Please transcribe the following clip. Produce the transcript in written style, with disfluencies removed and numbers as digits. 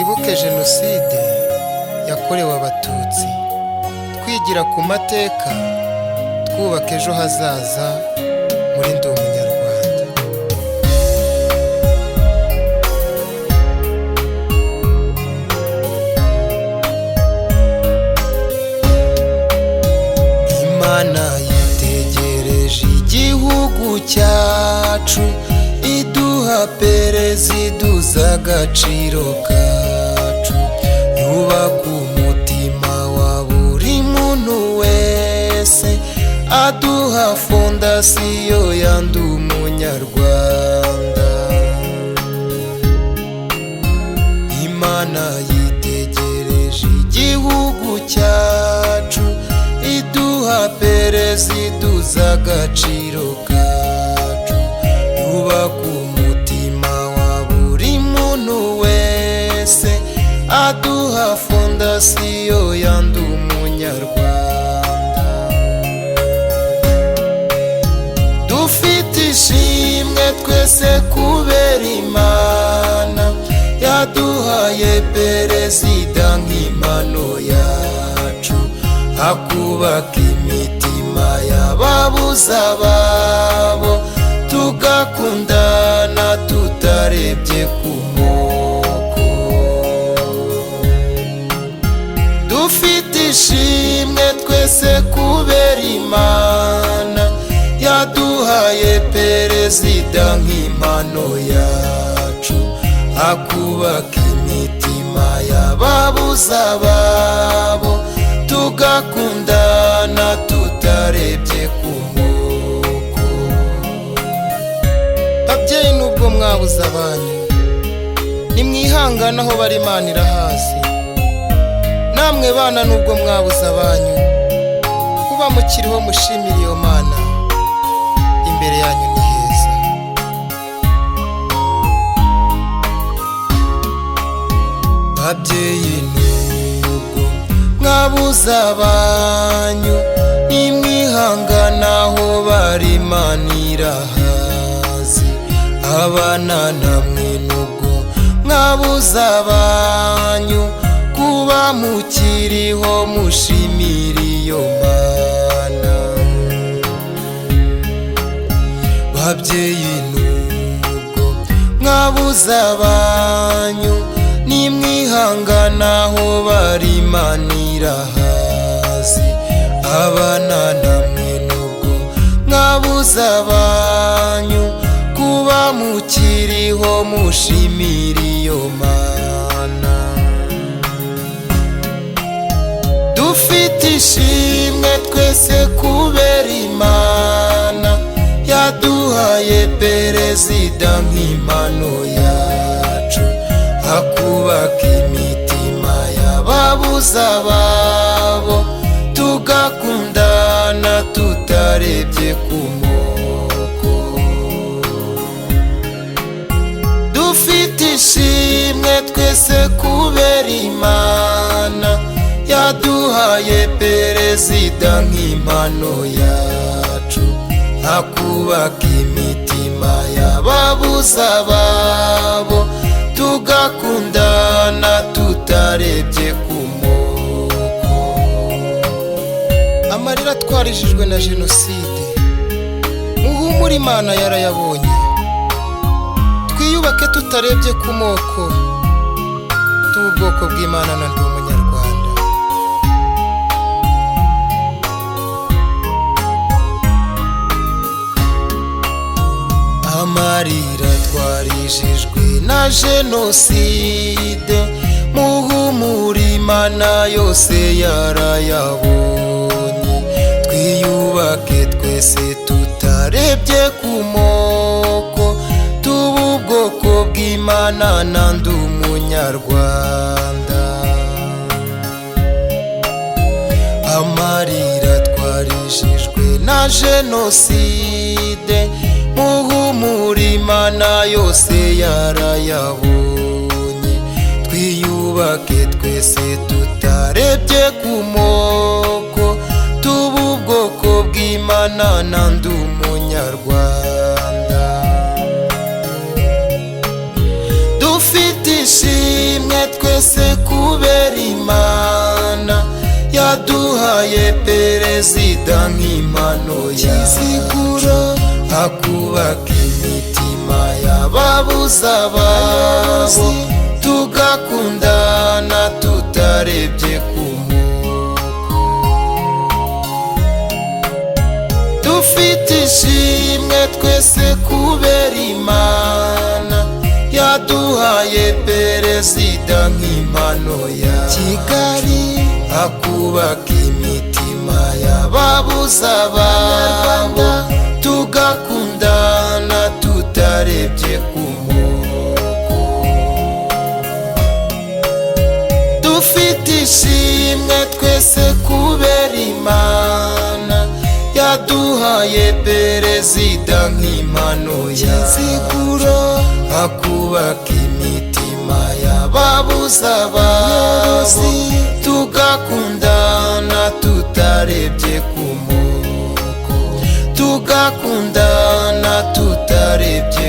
twibuke jenoside yakorewe abatutsi, twigira ku mateka, twubaka ejo hazaza muri Ndi Umunyarwanda. Imana yitegereje igihugu cyacu, iduha perezida uzi agaciro kacu, yubaka umutima wa buri muntu wese, aduha fondasiyo ya Ndi Umunyarwanda. Imana yitegereje igihugu cyacu, iduha perezida uzi agaciro kacu, yubaka umutima wa buri muntu wese, aduha fondasiyo ya Ndi Umunyarwanda. Dufite ishimwe twese kubera Imana yaduhaye perezida nk'impano yacu, akubaka imitima y'ababuze ababo, tugakundana tutarebye ku moko. Dufite ishimwe twese kubera Imana yaduhaye perezida nk'impano yacu, akubaka imitima y'ababuze ababo, tugakundana tutarebye ku moko. Babyeyi nubwo mwabuze abanyu, nimwihangane aho bari Imana irahazi. Namwe bana nubwo mwabuze abanyu, kuba mukiriho mushimire iyo Mana, imbere yanyu ni heza. Babyeyi nubwo mwabuze abanyu, nimwihangane aho bari Imana irahazi. Abana namwe nubwo mwabuze abanyu, kuba mukiriho mushimire iyo Mana. Babyeyi nubwo mwabuze abanyu, nimwihangane aho bari Imana irahazi. Abana namwe nubwo mwabuze abanyu, kuba mukiriho mushimire iyo Mana. Dufite ishimwe twese kubera Imana yaduhaye perezida nk'impano yacu, akubaka imitima y'ababuze ababo, tugakundana tutarebye ku moko. Dufite ishimwe twese kubera Imana yaduhaye perezida nk'impano yacu, akubaka imitima y'ababuze ababo, tugakundana tutarebye ku moko. Amarira twarijijwe na jenoside, muhumure Imana yarayabonye. Twiyubake tutarebye ku moko, tuba ubwoko bw'Imana na Ndi Umunyarwanda. Amarira twarijijwe na jenoside, muhumure Imana yose yarayabonye. Twiyubake twese tutarebye ku moko, tuba ubwoko bw'Imana na Ndi Umunyarwanda. Amarira twarijijwe na jenoside, muhumure Imana yose yarayabonye. Twiyubake twese tutarebye ku moko, tuba ubwoko bw'Imana na Ndi Umunyarwanda. Dufite ishimwe twe twese kubera Imana yaduhaye perezida nk'impano y'iziguro, akubaka imitima y'ababuza ababo, tugakundana tutarebye ku moko. Dufite ishimwe twese kubera Imana yaduhaye perezida nk'impano ya Kigali, akubaka imitima y'ababuza ababo, tugakundana tutarebye ku moko. Dufite ishimwe twese kubera Imana yaduhaye perezida nk'impano y'iziguro, akubaka imitima y'ababuza ababo, tugakundana tutarebye ku moko, tugakundana tutarebye